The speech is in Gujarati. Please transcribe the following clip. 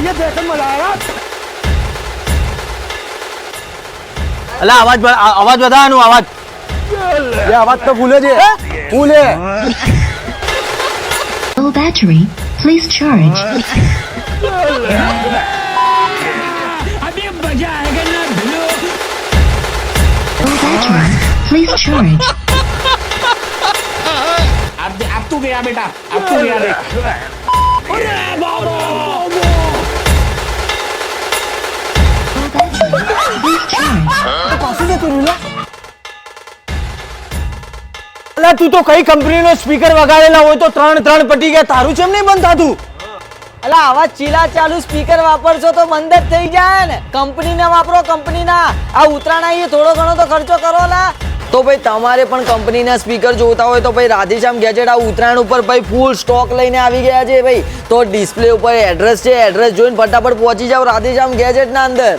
ये देखने मजा आया। અલા અવાજ વધારવાનું અવાજ. ये आवाज तो फूले जी, फूले। Low battery. Please charge. अभी मजा आएगा ना भिड़ो. Low battery. Please charge. अब तू गया बेटा, अब तू गया देख. अरे बाबा. Low battery. Please charge. Pasi से तू रुला। અલા તું તો કઈ કંપનીનો સ્પીકર વગાડેલા હોય તો ત્રણ પટી ગયા, તારું ચેમ નહીં બંધ થાતું? અલા આવા ચીલા ચાલુ સ્પીકર વાપરશો તો બંધ જ થઈ જાય ને. કંપનીના વાપરો, કંપનીના. આ ઉતરાણ આવીએ થોડો ઘણો તો ખર્ચો કરો લા. તો ભાઈ તમારે પણ કંપનીના સ્પીકર જોતા હોય તો ભાઈ રાધેશ્યામ ગેજેટ આ ઉતરાણ ઉપર ભાઈ ફૂલ સ્ટોક લઈને આવી ગયા છે ભાઈ. તો ડિસ્પ્લે ઉપર એડ્રેસ છે, એડ્રેસ જોઈને ફટાફટ પહોંચી જાવ રાધેશ્યામ ગેજેટના અંદર.